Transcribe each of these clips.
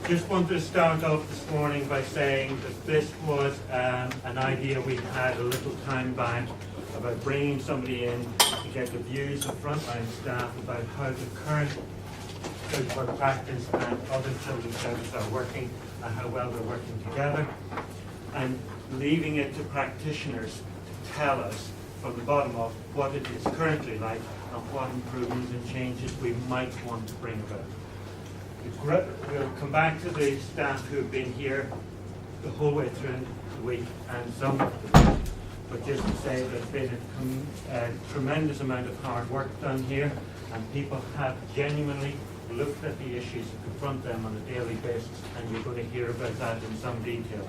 Just wanted to start off this morning by saying that this was an idea we had a little time back about bringing somebody in to get the views of frontline staff about how the current social work practice and other children's services are working and how well they're working together, and leaving it to practitioners to tell us from the bottom up what it is currently like and what improvements and changes we might want to bring about. We'll come back to the staff who have been here the whole way through the week and some of the week, but just to say there's been a tremendous amount of hard work done here, and people have genuinely looked at the issues that confront them on a daily basis, and you're going to hear about that in some detail.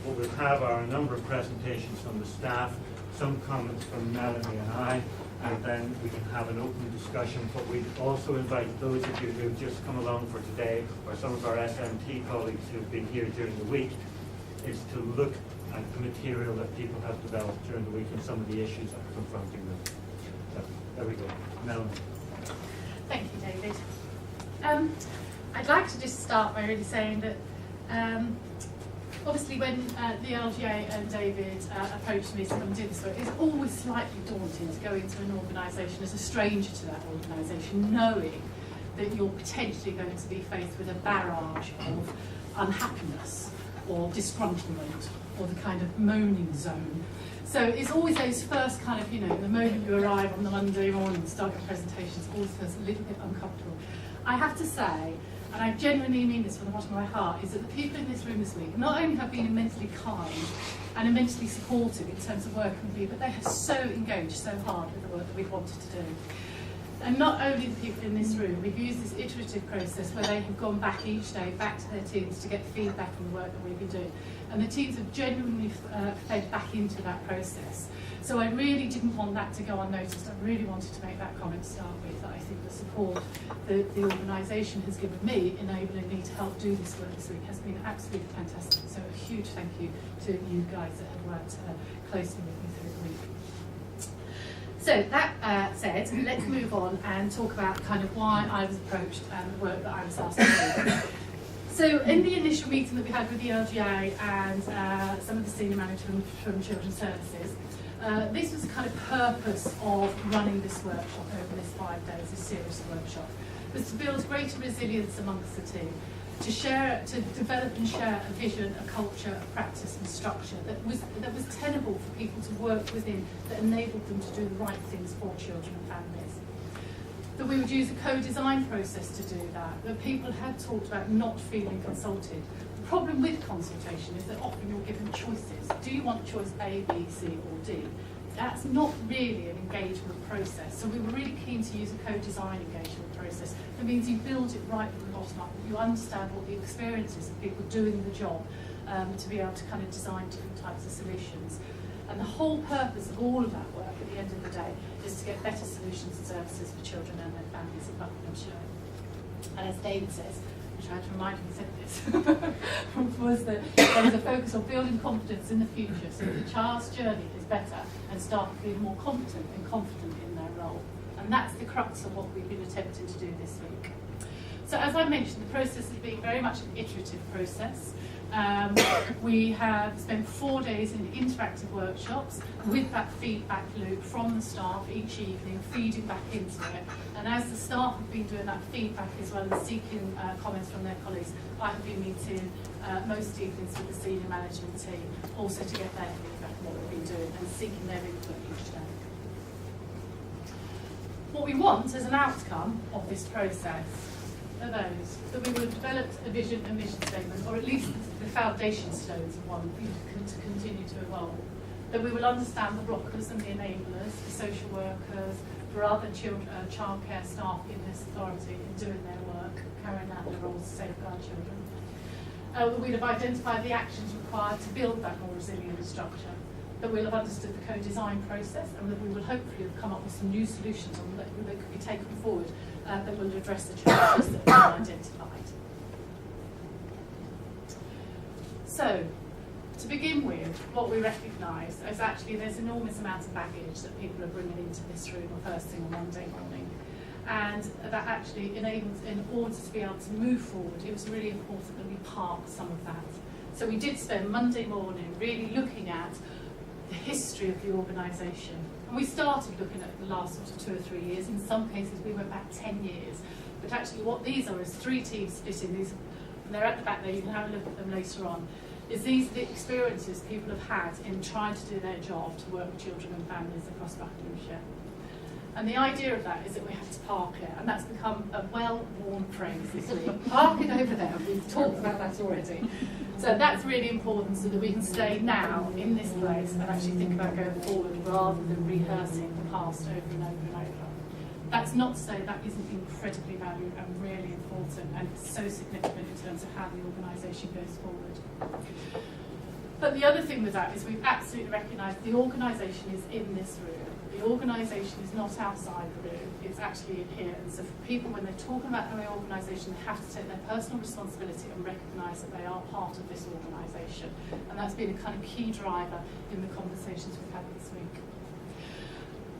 What we'll have are a number of presentations from the staff, some comments from Melani and I, and then we can have an open discussion. But we'd also invite those of you who've just come along for today, or some of our SMT colleagues who've been here during the week, is to look at the material that people have developed during the week and some of the issues that are confronting them. So, there we go. Melanie. Thank you, David. I'd like to just start by really saying that obviously when the LGA and David approached me to come do this work, it's always slightly daunting to go into an organisation as a stranger to that organisation, knowing that you're potentially going to be faced with a barrage of unhappiness or disgruntlement or the kind of moaning zone. So it's always those first kind of, the moment you arrive on the Monday morning and start your presentations, always feels a little bit uncomfortable. I have to say, and I genuinely mean this from the bottom of my heart, is that the people in this room this week not only have been immensely kind and immensely supportive in terms of working with me, but they have so engaged so hard with the work that we've wanted to do. And not only the people in this room, we've used this iterative process where they have gone back each day, back to their teams to get feedback on the work that we've been doing. And the teams have genuinely fed back into that process. So I really didn't want that to go unnoticed. I really wanted to make that comment to start with, that I think the support that the organisation has given me, enabling me to help do this work this week, has been absolutely fantastic. So a huge thank you to you guys that have worked closely with me through the week. So that said, let's move on and talk about kind of why I was approached and the work that I was asked to do. So in the initial meeting that we had with the LGA and some of the senior management from Children's Services, this was the kind of purpose of running this workshop over this 5 days, this series of workshops, was to build greater resilience amongst the team, to develop and share a vision, a culture, a practice and structure that was tenable for people to work within, that enabled them to do the right things for children and families. That we would use a co-design process to do that people had talked about not feeling consulted. The problem with consultation is that often you're given choices. Do you want choice A, B, C or D? That's not really an engagement process. So we were really keen to use a co-design engagement process. That means you build it right from the bottom up. You understand what the experiences of people doing the job to be able to kind of design different types of solutions. And the whole purpose of all of that work at the end of the day is to get better solutions and services for children and their families in Buckinghamshire. And as David says, I tried to remind him he said this, was that there is a focus on building confidence in the future so that the child's journey is better and staff feel more competent and confident in their role. And that's the crux of what we've been attempting to do this week. So as I mentioned, the process has been very much an iterative process. We have spent 4 days in interactive workshops with that feedback loop from the staff each evening, feeding back into it. And as the staff have been doing that feedback as well as seeking comments from their colleagues, I have been meeting most evenings with the senior management team, also to get their feedback on what we've been doing and seeking their input each day. What we want as an outcome of this process are those that we would have developed a vision and mission statement, or at least the foundation stones of one to continue to evolve. That we will understand the blockers and the enablers, the social workers, for other childcare staff in this authority in doing their work, carrying out their roles to safeguard children. That we'd have identified the actions required to build that more resilient structure. That we'll have understood the co-design process, and that we will hopefully have come up with some new solutions that could be taken forward that will address the challenges that we've identified. So, to begin with, what we recognise is actually there's an enormous amount of baggage that people are bringing into this room on first thing on Monday morning. and that actually enables, in order to be able to move forward, it was really important that we park some of that. So we did spend Monday morning really looking at the history of the organisation. And we started looking at the last sort of 2 or 3 years. In some cases we went back 10 years. But actually what these are is 3 teams split in these, and they're at the back there, you can have a look at them later on, is these the experiences people have had in trying to do their job to work with children and families across Buckinghamshire. And the idea of that is that we have to park it, and that's become a well-worn phrase this week. Park it over there, we've talked about that already. So that's really important so that we can stay now in this place and actually think about going forward rather than rehearsing the past over and over and over. That's not to say that isn't incredibly valued and really important, and it's so significant in terms of how the organisation goes forward. But the other thing with that is we've absolutely recognised the organisation is in this room. The organisation is not outside the room, it's actually in here. And so for people, when they're talking about their organisation, they have to take their personal responsibility and recognise that they are part of this organisation. And that's been a kind of key driver in the conversations we've had this week.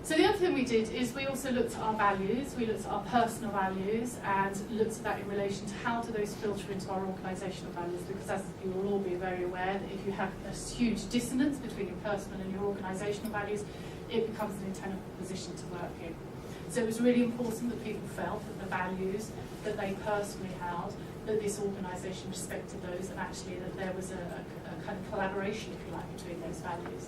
So the other thing we did is we also looked at our values, we looked at our personal values and looked at that in relation to how do those filter into our organisational values, because as you will all be very aware that if you have a huge dissonance between your personal and your organisational values, it becomes an untenable position to work in. So it was really important that people felt that the values that they personally held, that this organisation respected those, and actually that there was a kind of collaboration, if you like, between those values.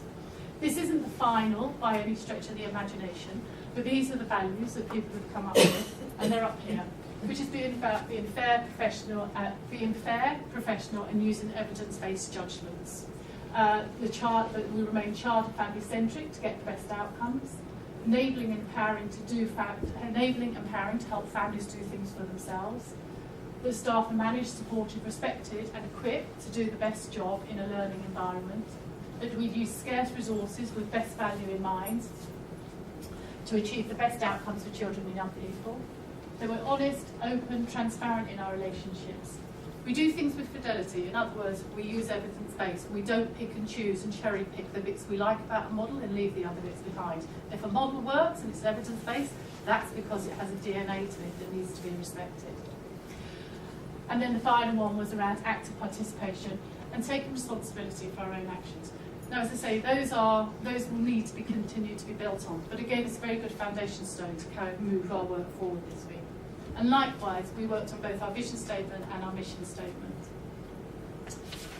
This isn't the final by any stretch of the imagination, but these are the values that people have come up with, and they're up here, which is being about being fair, professional, and using evidence-based judgments. That we remain child and family-centric to get the best outcomes, enabling and empowering to help families do things for themselves. That staff are managed, supported, respected, and equipped to do the best job in a learning environment. That we use scarce resources with best value in mind to achieve the best outcomes for children and young people. That we're honest, open, transparent in our relationships. We do things with fidelity. In other words, we use evidence-based. We don't pick and choose and cherry-pick the bits we like about a model and leave the other bits behind. If a model works and it's evidence-based, that's because it has a DNA to it that needs to be respected. And then the final one was around active participation and taking responsibility for our own actions. Now, as I say, those will need to be continued to be built on. But again, it's a very good foundation stone to kind of move our work forward this week. And likewise, we worked on both our vision statement and our mission statement.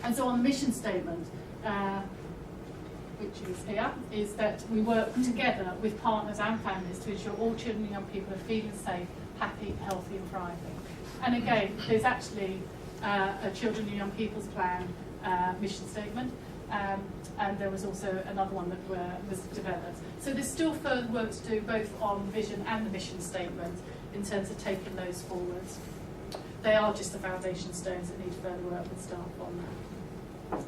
And so on the mission statement, which is here, is that we work together with partners and families to ensure all children and young people are feeling safe, happy, healthy and thriving. And again, there's actually a Children and Young People's Plan mission statement, and there was also another one that was developed. So there's still further work to do both on vision and the mission statement in terms of taking those forwards. They are just the foundation stones that need further work with staff on that.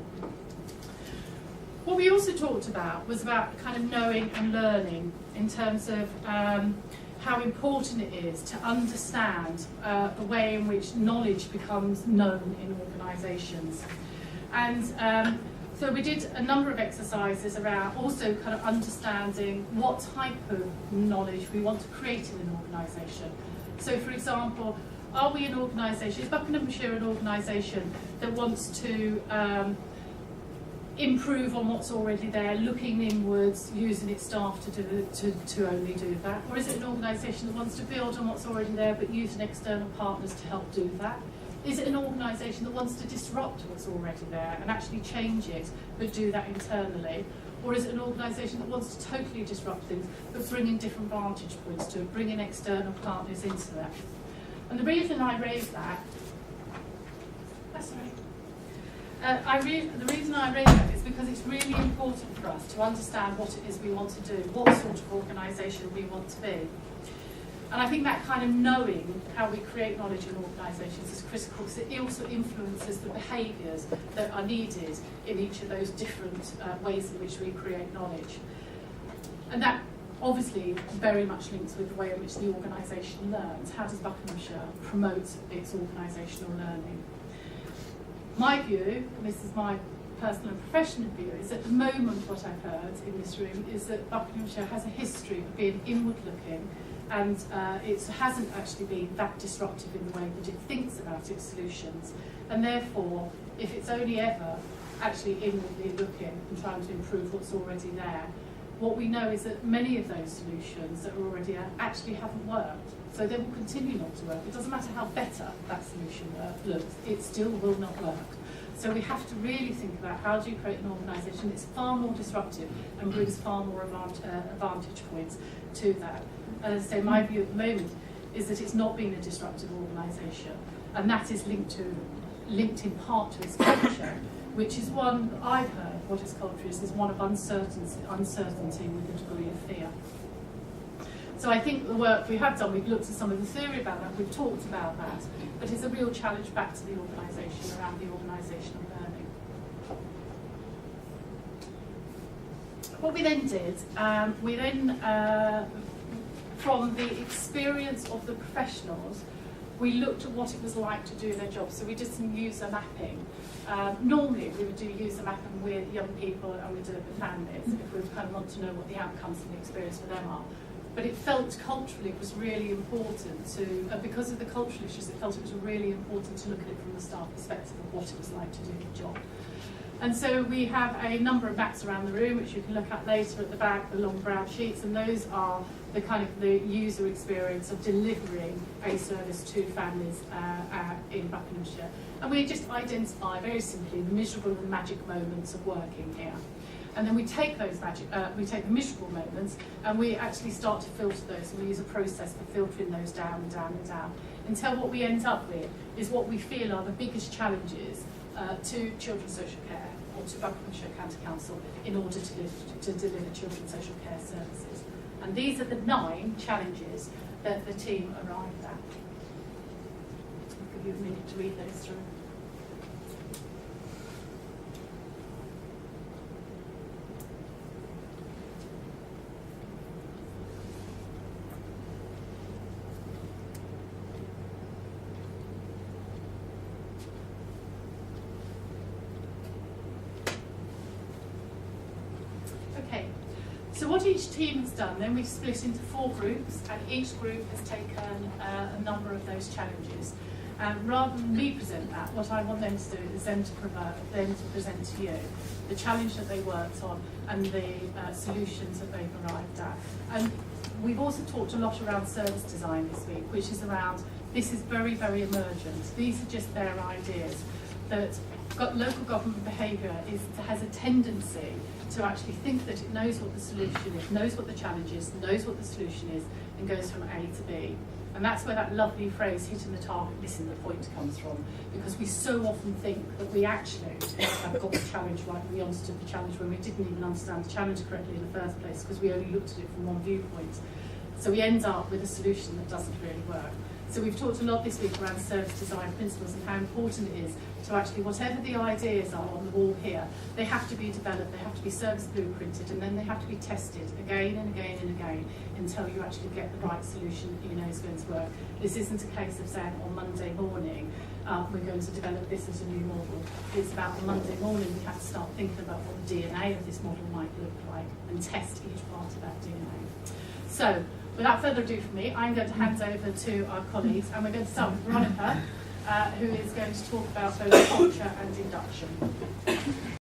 What we also talked about was about kind of knowing and learning in terms of how important it is to understand the way in which knowledge becomes known in organisations. And so we did a number of exercises around also kind of understanding what type of knowledge we want to create in an organisation. So for example, are we an organisation, is Buckinghamshire an organisation that wants to improve on what's already there, looking inwards, using its staff to only do that? Or is it an organisation that wants to build on what's already there but using external partners to help do that? Is it an organisation that wants to disrupt what's already there and actually change it but do that internally? Or is it an organisation that wants to totally disrupt things but bring in different vantage points to it, bring in external partners into that? And the reason I raise that, that's all right. The reason I raise that is because it's really important for us to understand what it is we want to do, what sort of organisation we want to be. And I think that kind of knowing how we create knowledge in organisations is critical because it also influences the behaviours that are needed in each of those different ways in which we create knowledge. And that obviously very much links with the way in which the organisation learns. How does Buckinghamshire promote its organisational learning? My view, and this is my personal and professional view, is at the moment what I've heard in this room is that Buckinghamshire has a history of being inward-looking and it hasn't actually been that disruptive in the way that it thinks about its solutions. And therefore, if it's only ever actually inwardly looking and trying to improve what's already there, what we know is that many of those solutions that are already there actually haven't worked. So they will continue not to work. It doesn't matter how better that solution looks, it still will not work. So we have to really think about how do you create an organisation that's far more disruptive and brings far more advantage points to that. And as I say, my view at the moment is that it's not been a disruptive organisation, and that is linked in part to its culture, which is one, I've heard, what its culture is one of uncertainty with a degree of fear. So I think the work we have done, we've looked at some of the theory about that, we've talked about that, but it's a real challenge back to the organisation around the organisational learning. What we then did, from the experience of the professionals, we looked at what it was like to do their job. So we did some user mapping. Normally we would do user mapping with young people and we do it with families if we kind of want to know what the outcomes and the experience for them are. But it felt culturally it was really important to, because of the cultural issues, it felt it was really important to look at it from the staff perspective of what it was like to do the job. And so we have a number of maps around the room, which you can look at later at the back, the long brown sheets, and those are the kind of the user experience of delivering a service to families in Buckinghamshire. And we just identify very simply the miserable and magic moments of working here. And then we take those the miserable moments, and we actually start to filter those, and we use a process for filtering those down and down and down, until what we end up with is what we feel are the biggest challenges to children's social care or to Buckinghamshire County Council in order to deliver children's social care services. And these are the 9 challenges that the team arrived at. I'll give you a minute to read those through. Okay, so what each team has done, then we've split into 4 groups, and each group has taken a number of those challenges. And rather than me present that, what I want them to do is them to present to you the challenge that they worked on and the solutions that they've arrived at. And we've also talked a lot around service design this week, which is around, this is very, very emergent. These are just their ideas, that local government behaviour has a tendency to actually think that it knows what the solution is, knows what the challenge is, knows what the solution is, and goes from A to B. And that's where that lovely phrase, hitting the target, missing the point, comes from, because we so often think that we actually have got the challenge right, and we understood the challenge when we didn't even understand the challenge correctly in the first place, because we only looked at it from one viewpoint. So we end up with a solution that doesn't really work. So we've talked a lot this week around service design principles and how important it is to actually, whatever the ideas are on the wall here, they have to be developed, they have to be service blueprinted, and then they have to be tested again and again and again until you actually get the right solution that you know is going to work. This isn't a case of saying on Monday morning, we're going to develop this as a new model. It's about on Monday morning we have to start thinking about what the DNA of this model might look like and test each part of that DNA. So, without further ado from me, I'm going to hand over to our colleagues, and we're going to start with Veronica, who is going to talk about both culture and induction.